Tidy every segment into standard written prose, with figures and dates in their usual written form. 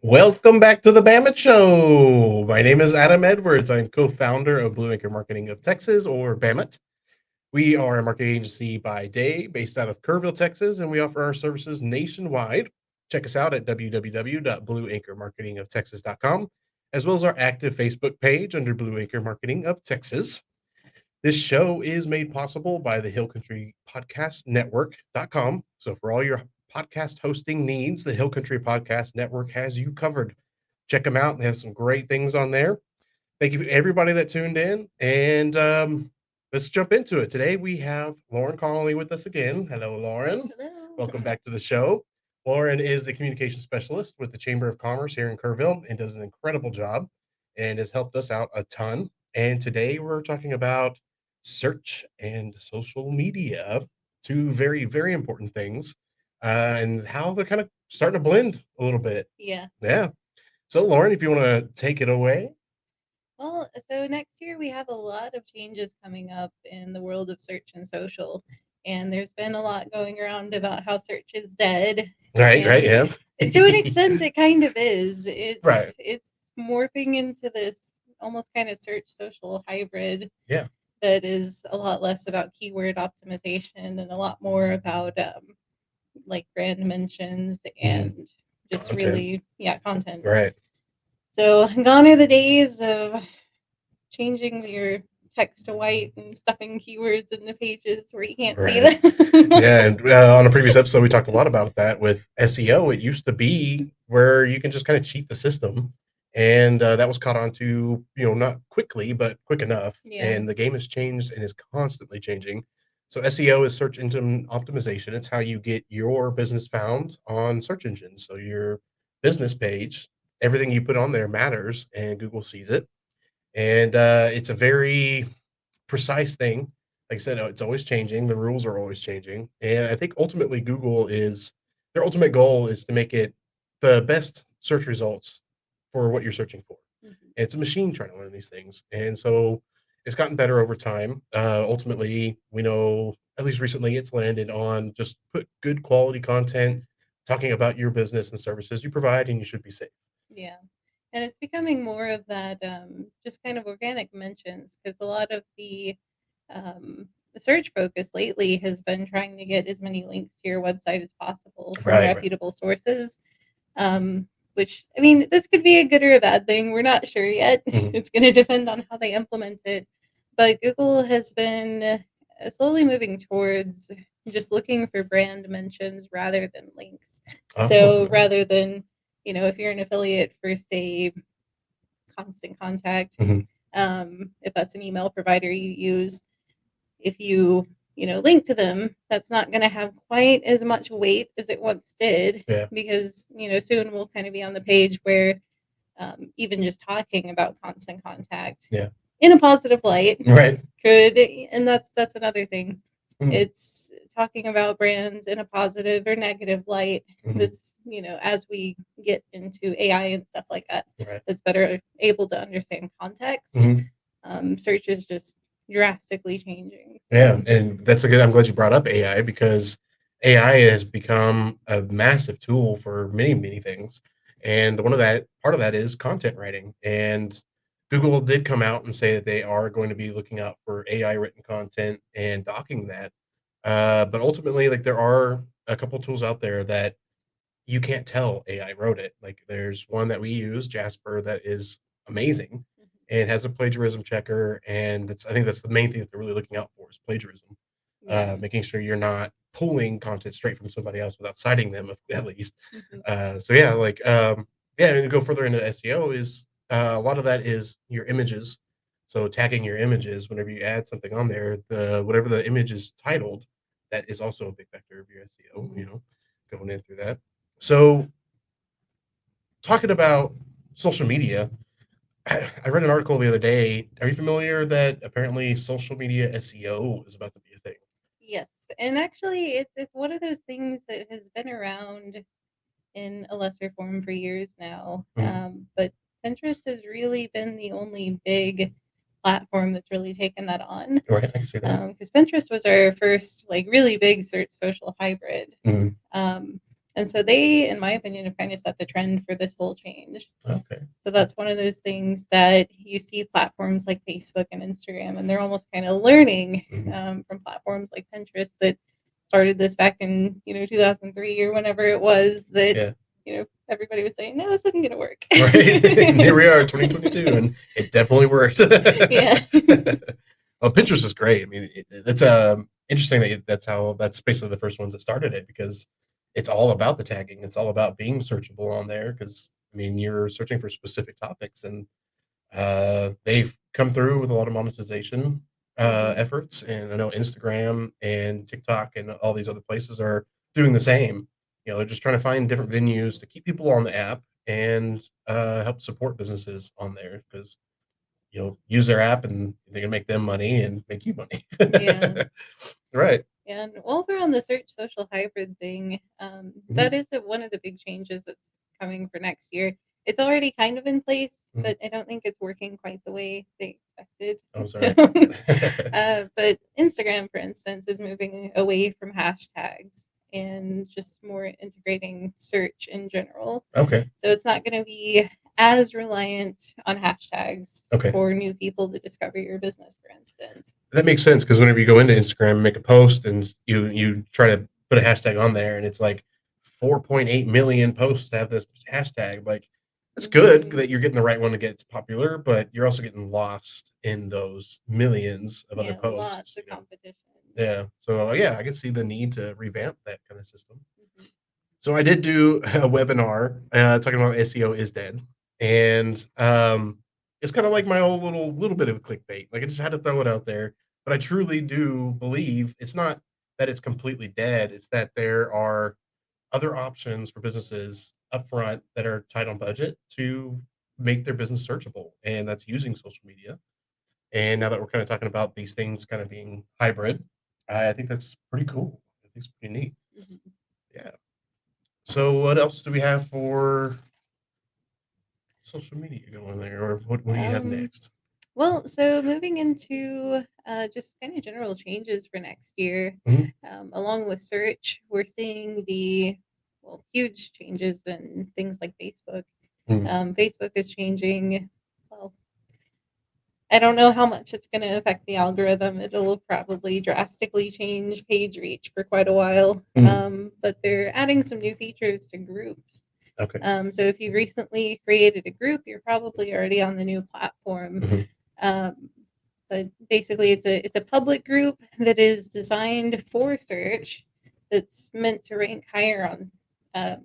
Welcome back to the Bama Show. My name is Adam Edwards. I'm co-founder of Blue Anchor Marketing of Texas, or BAMIT. We are a marketing agency by day based out of Kerrville, Texas, and we offer our services nationwide. Check us out at www.blueanchormarketingoftexas.com, as well as our active Facebook page under Blue Anchor Marketing of Texas. This show is made possible by the Hill Country Podcast Network.com. So for all your podcast hosting needs, the Hill Country Podcast Network has you covered. Check them out. They have some great things on there. Thank you to everybody that tuned in. And let's jump into it. Today we have Lauren Connally with us again. Hello, Lauren. Hello. Welcome back to the show. Lauren is the communication specialist with the Chamber of Commerce here in Kerrville and does an incredible job and has helped us out a ton. And today we're talking about search and social media, two very, very important things, and how they're kind of starting to blend a little bit. Yeah. Yeah. So, Lauren, if you want to take it away. Well, so next year we have a lot of changes coming up in the world of search and social. And there's been a lot going around about how search is dead. Right, yeah. To an extent, it kind of is. Right. It's morphing into this almost kind of search social hybrid. Yeah. That is a lot less about keyword optimization and a lot more about like brand mentions and just Content. really, content. Right. So gone are the days of changing your text to white and stuffing keywords into pages where you can't see them. Yeah, and on a previous episode, we talked a lot about that with SEO. It used to be where you can just kind of cheat the system, and that was caught on to, not quickly, but quick enough. Yeah. And the game has changed and is constantly changing. So SEO is search engine optimization. It's how you get your business found on search engines. So your business page, everything you put on there matters, and Google sees it. And it's a very precise thing. Like I said, it's always changing. The rules are always changing. And I think ultimately their ultimate goal is to make it the best search results for what you're searching for. Mhm. It's a machine trying to learn these things. And so it's gotten better over time. Ultimately, we know, at least recently, it's landed on just put good quality content talking about your business and services you provide, and you should be safe. Yeah. And it's becoming more of that just kind of organic mentions because a lot of the search focus lately has been trying to get as many links to your website as possible from Right. reputable sources. Which, I mean, this could be a good or a bad thing. We're not sure yet. It's going to depend on how they implement it. But Google has been slowly moving towards just looking for brand mentions rather than links. So rather than, if you're an affiliate for, say, Constant Contact, if that's an email provider you use, if you link to them, that's not going to have quite as much weight as it once did. Yeah. Because soon we'll kind of be on the page where even just talking about Constant Contact, Yeah, in a positive light, right, could, and that's another thing. It's talking about brands in a positive or negative light. This, as we get into AI and stuff like that, right, it's better able to understand context. Search is just drastically changing. Yeah, and I'm glad you brought up AI, because AI has become a massive tool for many, many things. And part of that is content writing. And Google did come out and say that they are going to be looking out for AI written content and docking that. But ultimately, like, there are a couple tools out there that you can't tell AI wrote it. Like, there's one that we use, Jasper, that is amazing and has a plagiarism checker. And I think that's the main thing that they're really looking out for, is plagiarism. Making sure you're not pulling content straight from somebody else without citing them, at least. So yeah, and to go further into SEO is a lot of that is your images. So tagging your images whenever you add something on there, whatever the image is titled, that is also a big factor of your SEO. Going in through that. So, talking about social media, I read an article the other day. Are you familiar that apparently social media SEO is about to be a thing? Yes, and actually, it's one of those things that has been around in a lesser form for years now. But Pinterest has really been the only big platform that's really taken that on. Right, I can see that. Because Pinterest was our first really big search social hybrid. And so they, in my opinion, have kind of set the trend for this whole change. Okay. So that's one of those things that you see platforms like Facebook and Instagram, and they're almost kind of learning from platforms like Pinterest that started this back in 2003 or whenever it was that Yeah. everybody was saying, no, this isn't going to work. Right. And here we are, 2022, and it definitely worked. Yeah. Well, Pinterest is great. I mean, it's interesting that that's basically the first ones that started it, because it's all about the tagging. It's all about being searchable on there, because I mean, you're searching for specific topics, and they've come through with a lot of monetization efforts, and I know Instagram and TikTok and all these other places are doing the same. They're just trying to find different venues to keep people on the app and help support businesses on there, because use their app and they can make them money and make you money. Yeah. Right. And while we're on the search social hybrid thing, that is one of the big changes that's coming for next year. It's already kind of in place, but I don't think it's working quite the way they expected. Oh, sorry. But Instagram, for instance, is moving away from hashtags and just more integrating search in general. Okay. So it's not going to be as reliant on hashtags Okay. for new people to discover your business, for instance. That makes sense, because whenever you go into Instagram and make a post and you try to put a hashtag on there, and it's like 4.8 million posts have this hashtag, like it's good that you're getting the right one to get popular, but you're also getting lost in those millions of other posts. Lots of competition. Yeah. So yeah, I can see the need to revamp that kind of system. So I did do a webinar talking about SEO is dead, and it's kind of like my old little bit of clickbait. Like, I just had to throw it out there, but I truly do believe it's not that it's completely dead. It's that there are other options for businesses up front that are tight on budget to make their business searchable, and that's using social media. And now that we're kind of talking about these things kind of being hybrid, I think that's pretty cool. I think it's pretty neat. Yeah. So what else do we have for social media going there, or what do you have next? Well, so moving into just kind of general changes for next year, along with search, we're seeing the huge changes in things like Facebook. Facebook is changing. Well, I don't know how much it's going to affect the algorithm. It'll probably drastically change page reach for quite a while. But they're adding some new features to groups. Okay. So if you recently created a group, you're probably already on the new platform. But basically, it's a public group that is designed for search. That's meant to rank higher on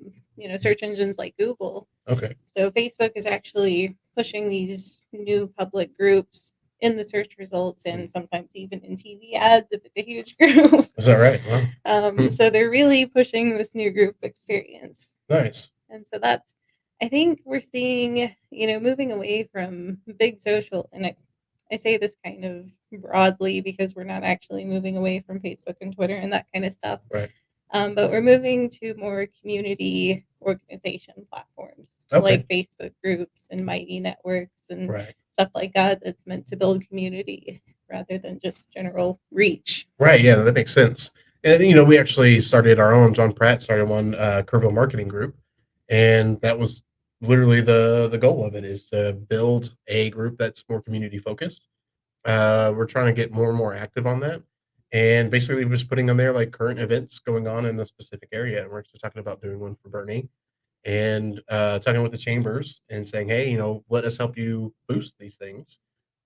search engines like Google. Okay. So Facebook is actually pushing these new public groups in the search results, and sometimes even in TV ads if it's a huge group. Is that right? Wow. So they're really pushing this new group experience. Nice. And so that's, I think we're seeing, moving away from big social, and I say this kind of broadly because we're not actually moving away from Facebook and Twitter and that kind of stuff. Right. But we're moving to more community organization platforms like Facebook groups and Mighty networks and stuff like that. That's meant to build community rather than just general reach. Right. Yeah, that makes sense. And we actually started our own. John Pratt started one, Kerrville Marketing Group, and that was literally the goal of it, is to build a group that's more community focused. We're trying to get more and more active on that. And basically, we're just putting on there like current events going on in a specific area. And we're actually talking about doing one for Bernie, and talking with the chambers and saying, hey, let us help you boost these things.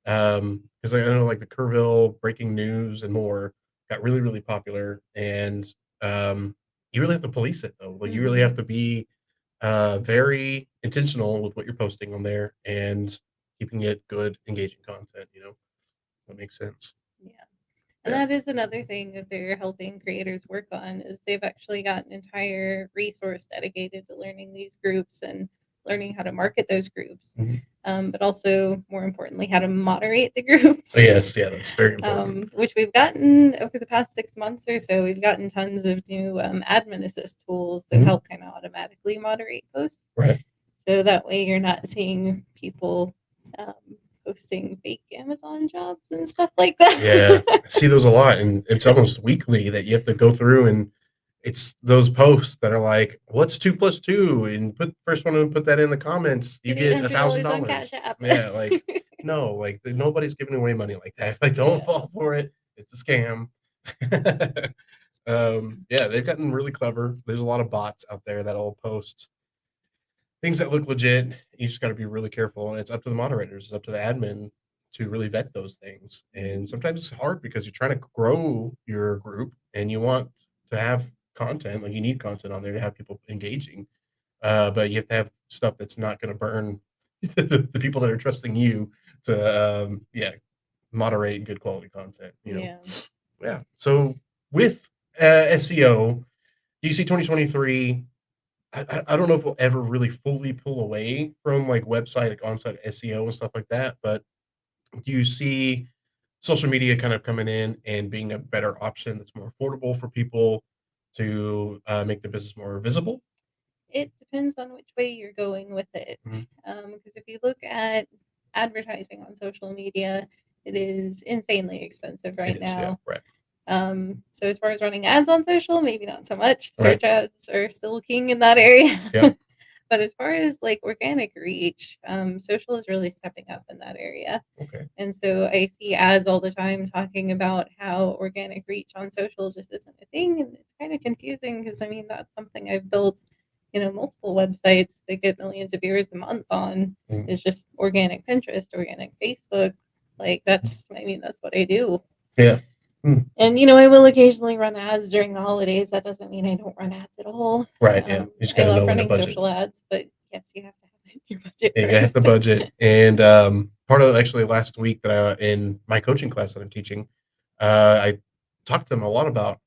Because I know like the Kerrville breaking news and more got really, really popular. And you really have to police it, though. Like, you really have to be very intentional with what you're posting on there and keeping it good, engaging content. That makes sense. Yeah. And that is another thing that they're helping creators work on, is they've actually got an entire resource dedicated to learning these groups and learning how to market those groups, but also, more importantly, how to moderate the groups. Oh, yes, yeah, that's very important. Which we've gotten over the past 6 months or so. We've gotten tons of new admin assist tools that help kind of automatically moderate posts. Right. So that way you're not seeing people posting fake Amazon jobs and stuff like that. Yeah, I see those a lot, and it's almost weekly that you have to go through and it's those posts that are like, "What's 2 plus 2?" And put first one and put that in the comments, you Get eight get hundred dollars on Cash $1,000. App. Yeah, like, no, like, nobody's giving away money like that. Like, don't Yeah. fall for it. It's a scam. Yeah, they've gotten really clever. There's a lot of bots out there that'll post things that look legit. You just gotta be really careful, and it's up to the moderators, it's up to the admin to really vet those things. And Mhm. sometimes it's hard because you're trying to grow your group and you want to have content, like you need content on there to have people engaging. But you have to have stuff that's not gonna burn the people that are trusting you to, yeah, moderate good quality content, you know? Yeah. Yeah. So with SEO, do you see 2023? I don't know if we'll ever really fully pull away from like website, like on-site SEO and stuff like that. But do you see social media kind of coming in and being a better option that's more affordable for people to make the business more visible? It depends on which way you're going with it. Mhm. Because if you look at advertising on social media, it is insanely expensive It right is, yeah, now. right, So as far as running ads on social, maybe not so much. right, Search ads are still king in that area. yeah, But as far as like organic reach, social is really stepping up in that area. okay, And so I see ads all the time talking about how organic reach on social just isn't a thing. And it's kind of confusing because I mean, that's something I've built, multiple websites that get millions of viewers a month on mm, is just organic Pinterest, organic Facebook. Like that's what I do. yeah, mm, And I will occasionally run ads during the holidays. That doesn't mean I don't run ads at all. right, yeah. You just I got to love know when to running budget. social ads, but yes, you have to have it in your budget Yeah, you gotta hit the first. budget. And part of actually last week that in my coaching class that I'm teaching, I talked to them a lot about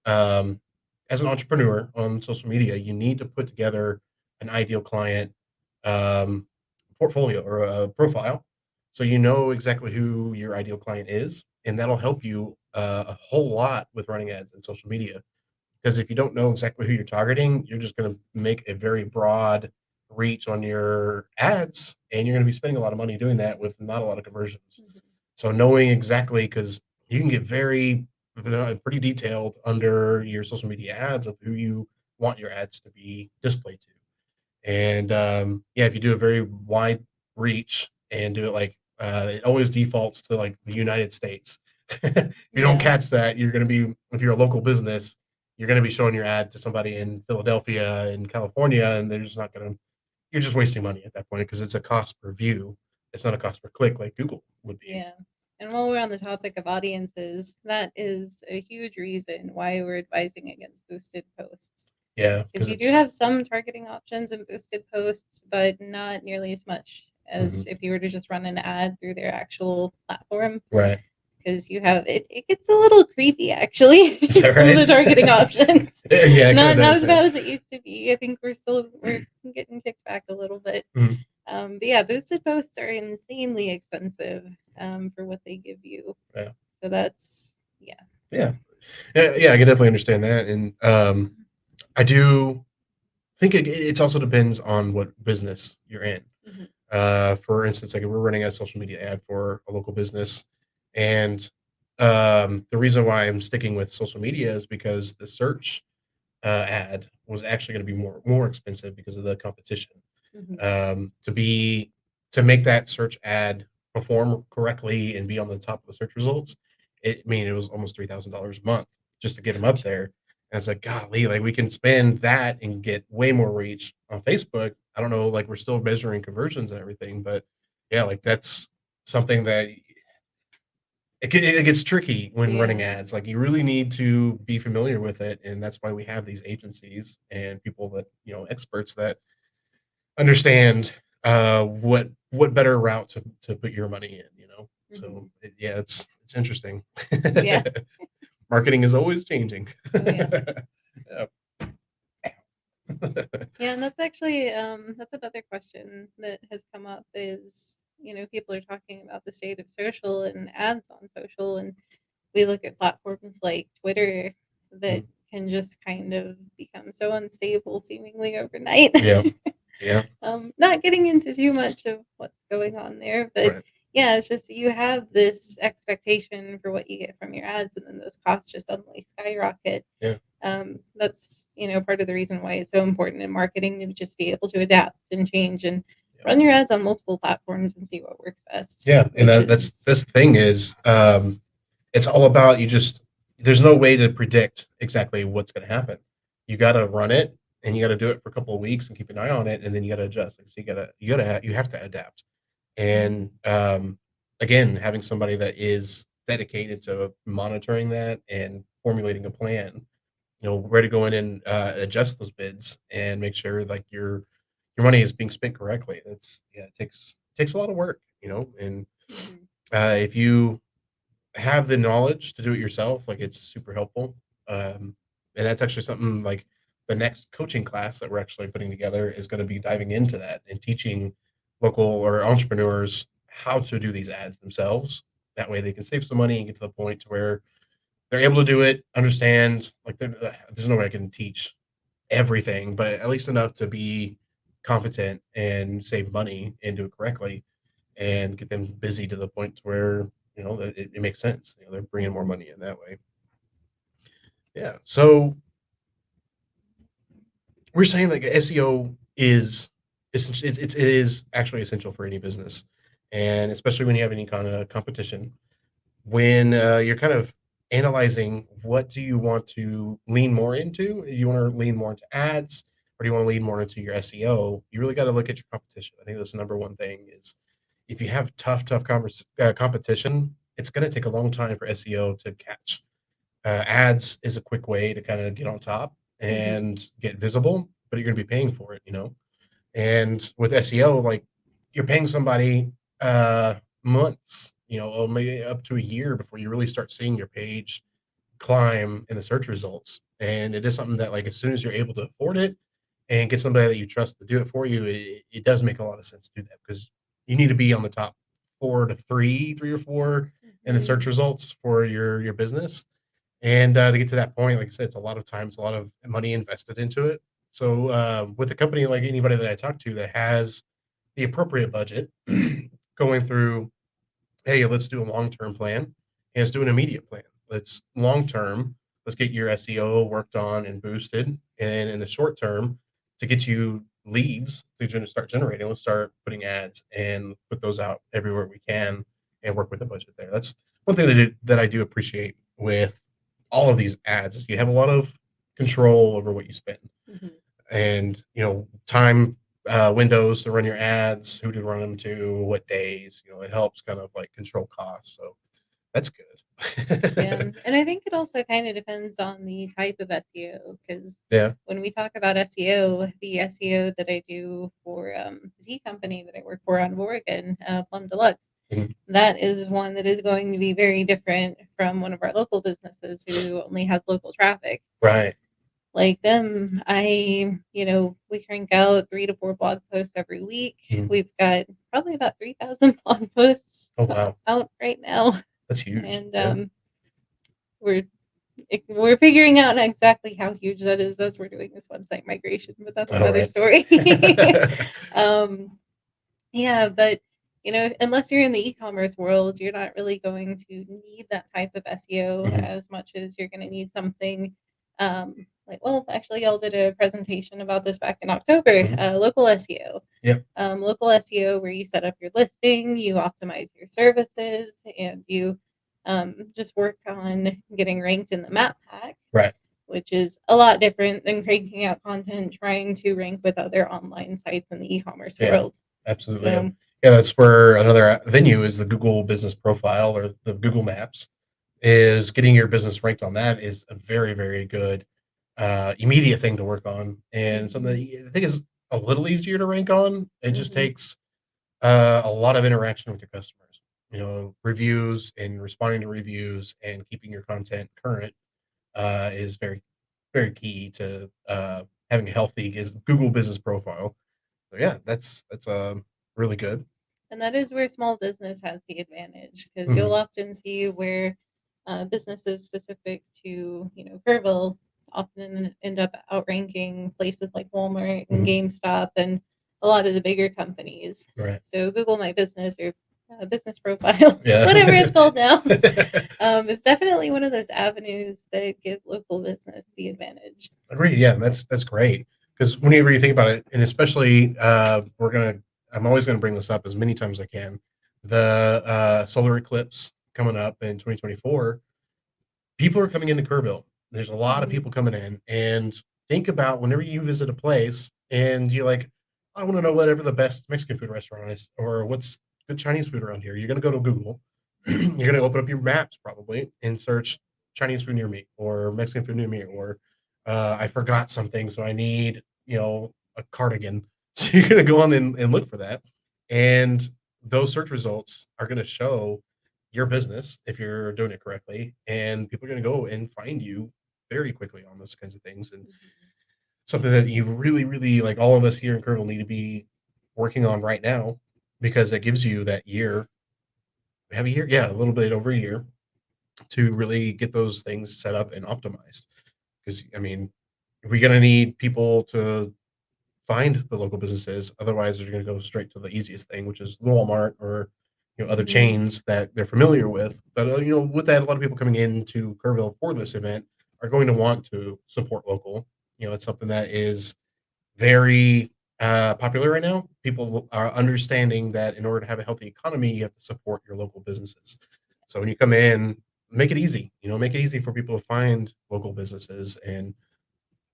as an entrepreneur on social media, you need to put together an ideal client um, portfolio or a profile, so you know exactly who your ideal client is, and that'll help you a whole lot with running ads and social media. Because if you don't know exactly who you're targeting, you're just going to make a very broad reach on your ads, and you're going to be spending a lot of money doing that with not a lot of conversions. Mhm. So knowing exactly, because you can get very pretty detailed under your social media ads of who you want your ads to be displayed to. And yeah, if you do a very wide reach and do it like it always defaults to like the United States. If you don't Yeah. catch that, you're going to be, if you're a local business, you're going to be showing your ad to somebody in Philadelphia and California, and they're just not going to. You're just wasting money at that point because it's a cost per view. It's not a cost per click like Google would be. Yeah. And while we're on the topic of audiences, that is a huge reason why we're advising against boosted posts. Yeah, Because because you do it's. have some targeting options in boosted posts, but not nearly as much as Mhm, if you were to just run an ad through their actual platform. right. Because you have it gets a little creepy actually, Is that some of the right? targeting options. Yeah, it kind of Not does. as Yeah. bad as it used to be. I think we're getting kicked back a little bit. Mhm, But yeah, boosted posts are insanely expensive for what they give you. yeah. So that's yeah. Yeah. Yeah, I can definitely understand that. And I do think it also depends on what business you're in. Mhm. For instance, like if we're running a social media ad for a local business, and the reason why I'm sticking with social media is because the search ad was actually going to be more expensive because of the competition. Mhm. To be to make that search ad perform correctly and be on the top of the search results, it was almost $3,000 a month just to get them up Ouch. there. And it's like, golly, like we can spend that and get way more reach on Facebook. I don't know, like we're still measuring conversions and everything, but yeah, like that's something that it gets tricky when running Yeah. ads. Like you really need to be familiar with it, and that's why we have these agencies and people that experts that understand what better route to put your money in. Mhm. So yeah, it's interesting. Yeah. Marketing is always changing. Oh yeah. Yeah. Yeah, and that's actually that's another question that has come up is, people are talking about the state of social and ads on social, and we look at platforms like Twitter that Mm, can just kind of become so unstable seemingly overnight. yeah, yeah, Not getting into too much of what's going on there, but right, yeah, it's just you have this expectation for what you get from your ads, and then those costs just suddenly skyrocket. yeah, That's part of the reason why it's so important in marketing to just be able to adapt and change and Yeah. run your ads on multiple platforms and see what works best. Yeah, and Which that's the thing is, it's all about you just there's no way to predict exactly what's gonna happen. You gotta run it, and you gotta do it for a couple of weeks and keep an eye on it, and then you gotta adjust. Like, so you have to adapt. And, again, having somebody that is dedicated to monitoring that and formulating a plan, where to go in and, adjust those bids and make sure, like, your money is being spent correctly. That's yeah, it takes a lot of work, and, Mhm. if you have the knowledge to do it yourself, like, it's super helpful, and that's actually something, like, the next coaching class that we're actually putting together is gonna be diving into that and teaching local or entrepreneurs how to do these ads themselves. That way they can save some money and get to the point to where they're able to do it, understand, like, there's no way I can teach everything, but at least enough to be competent and save money and do it correctly and get them busy to the point to where that it makes sense. They're bringing more money in that way. Yeah. So we're saying like SEO is it is actually essential for any business, and especially when you have any kind of competition. When you're kind of analyzing what do you want to lean more into? Do you want to lean more into ads, or do you want to lean more into your SEO? You really got to look at your competition. I think that's the number one thing is if you have tough competition, it's going to take a long time for SEO to catch. Ads is a quick way to kind of get on top Mhm. and get visible, but you're going to be paying for it. And with SEO, like you're paying somebody months, or maybe up to a year before you really start seeing your page climb in the search results. And it is something that, like, as soon as you're able to afford it and get somebody that you trust to do it for you, it does make a lot of sense to do that because you need to be on the top four to three or four in the search Mhm. results for your business. And to get to that point, like I said, it's a lot of times, a lot of money invested into it. So with a company like anybody that I talk to that has the appropriate budget, going through, hey, let's do a long-term plan and let's do an immediate plan. Let's long term, let's get your SEO worked on and boosted. And in the short term, to get you leads to start generating, let's start putting ads and put those out everywhere we can and work with the budget there. That's one thing that I do appreciate with all of these ads is you have a lot of control over what you spend Mhm. and time windows to run your ads, who to run them to, what days. It helps kind of like control costs. So that's Yeah, good. and I think it also kind of depends on the type of SEO because Yeah. when we talk about SEO, the SEO that I do for the tea company that I work for out of Oregon, Plum Deluxe, Mhm. that is one that is going to be very different from one of our local businesses who only has local traffic. Right. Like them, we crank out 3 to 4 blog posts every week. Mhm. We've got probably about 3,000 blog posts Oh wow, out right now, that's huge. and Yeah. we're we're figuring out exactly how huge that is as we're doing this website migration, but that's All another right. story. um, yeah, but unless you're in the e-commerce world, you're not really going to need that type of SEO Mhm. as much as you're going to need something like, well, actually, y'all did a presentation about this back in October, Mhm. local SEO. Yep. Local SEO, where you set up your listing, you optimize your services, and you just work on getting ranked in the map pack, Right. which is a lot different than cranking out content trying to rank with other online sites in the e-commerce Yeah. world. Absolutely. And So, yeah, that's where another venue is the Google Business Profile or the Google Maps. Is getting your business ranked on that is a very, very good immediate thing to work on, and something mhm, that I think is a little easier to rank on. It just mhm. takes a lot of interaction with your customers. Reviews and responding to reviews and keeping your content current is very, very key to having a healthy Google business profile. So yeah, that's really good. And that is where small business has the advantage because you'll Mhm. often see where businesses specific to, Kerrville often end up outranking places like Walmart and Mhm. GameStop and a lot of the bigger companies. Right. So Google My Business or business profile, Yeah. whatever it's called now. It's definitely one of those avenues that give local business the advantage. Agreed. Yeah, that's great because whenever you think about it, and especially I'm always gonna bring this up as many times as I can. The solar eclipse coming up in 2024, people are coming into Kerrville. There's a lot of Mhm. people coming in, and think about whenever you visit a place and you're like, I want to know whatever the best Mexican food restaurant is, or what's good Chinese food around here. You're gonna go to Google. You're gonna open up your maps probably and search Chinese food near me, or Mexican food near me, or I forgot something, so I need a cardigan. So you're gonna go on and look for that, and those search results are gonna show your business if you're doing it correctly, and people are going to go and find you very quickly on those kinds of things. And Mhm. something that you really, really like all of us here in Kerrville need to be working on right now because it gives you that year. We have a year, yeah, a little bit over a year to really get those things set up and optimized. Because I mean, we're going to need people to find the local businesses. Otherwise, they're going to go straight to the easiest thing, which is Walmart or other Mhm. chains that they're familiar with. But with that, a lot of people coming into Kerrville for this event are going to want to support local. It's something that is very popular right now. People are understanding that in order to have a healthy economy, you have to support your local businesses. So when you come in, make it easy. Make it easy for people to find local businesses and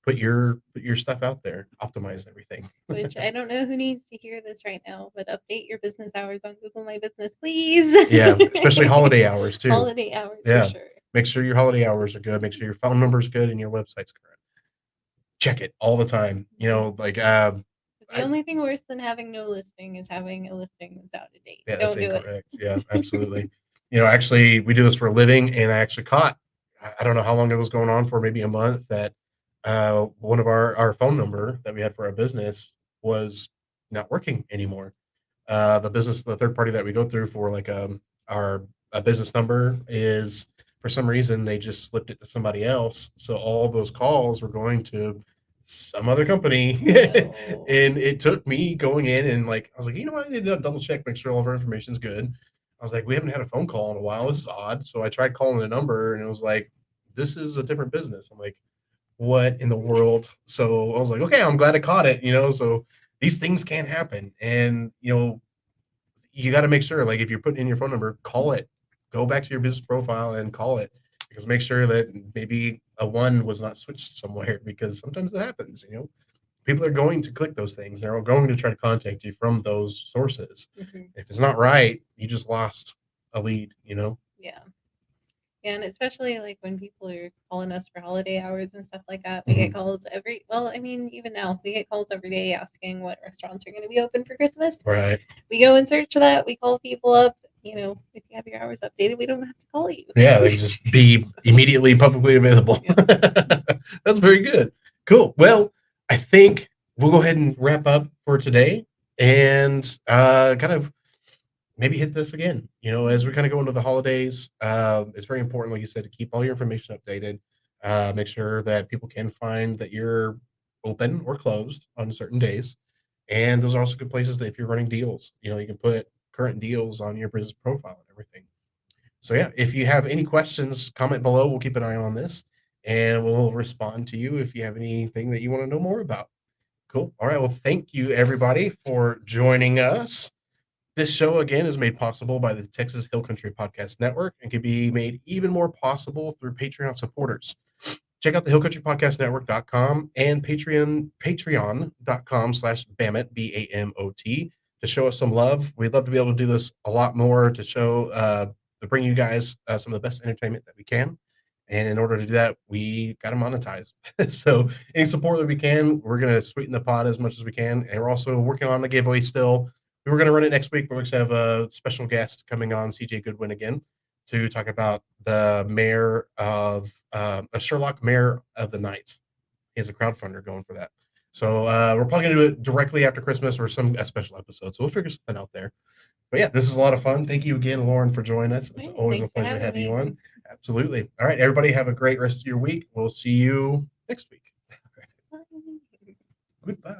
put your stuff out there, optimize everything. Which I don't know who needs to hear this right now, but update your business hours on Google My Business, please. Yeah, especially holiday hours too. Holiday hours for Yeah, sure. make sure your holiday hours are good. Make sure your phone number's good and your website's correct. Check it all the time. Mhm. Like The I only thing worse than having no listing is having a listing that's out of date. yeah, that's Don't do it. incorrect. Yeah, absolutely. Actually, we do this for a living, and I actually caught. I don't know how long it was going on for, maybe a month. That one of our phone number that we had for our business was not working anymore. The third party that we go through for like our a business number is for some reason they just slipped it to somebody else. So all those calls were going to some other company, No. and it took me going in and like I was like, I need to double check, make sure all of our information is good. I was like, we haven't had a phone call in a while. This is odd. So I tried calling the number, and it was like, this is a different business. I'm like, what in the world? So I was like, okay, I'm glad I caught it. So these things can happen, and you got to make sure, like, if you're putting in your phone number, call it. Go back to your business profile and call it because make sure that maybe a one was not switched somewhere because sometimes that happens. People are going to click those things. They're going to try to contact you from those sources. Mhm. If it's not right, you just lost a lead. Yeah. And especially like when people are calling us for holiday hours and stuff like that, we get Mhm. calls well, I mean, even now, we get calls every day asking what restaurants are going to be open for Christmas. Right. We go and search that. We call people up. If you have your hours updated, we don't have to call you. Yeah, they can just be immediately publicly available. Yep. That's very good. Cool. Well, I think we'll go ahead and wrap up for today and kind of maybe hit this again. As we kind of go into the holidays, it's very important, like you said, to keep all your information updated. Make sure that people can find that you're open or closed on certain days. And those are also good places that if you're running deals, you can put current deals on your business profile and everything. So yeah, if you have any questions, comment below. We'll keep an eye on this and we'll respond to you if you have anything that you want to know more about. Cool. All right. Well, thank you everybody for joining us. This show again is made possible by the Texas Hill Country Podcast Network and can be made even more possible through Patreon supporters. Check out the hillcountrypodcastnetwork.com and patreon.com/Bamot, BAMOT, to show us some love. We'd love to be able to do this a lot more to show, to bring you guys some of the best entertainment that we can. And in order to do that, we got to monetize. So any support that we can, we're going to sweeten the pot as much as we can. And we're also working on the giveaway still. We were going to run it next week, but we're going to have a special guest coming on, CJ Goodwin, again, to talk about the mayor of a Sherlock Mayor of the Night. He has a crowdfunder going for that. So we're probably going to do it directly after Christmas or some a special episode. So we'll figure something out there. But yeah, this is a lot of fun. Thank you again, Lauren, for joining us. It's Hey, always a thanks for pleasure to having have you me. on. Absolutely. All right, everybody, have a great rest of your week. We'll see you next week. Bye. Goodbye.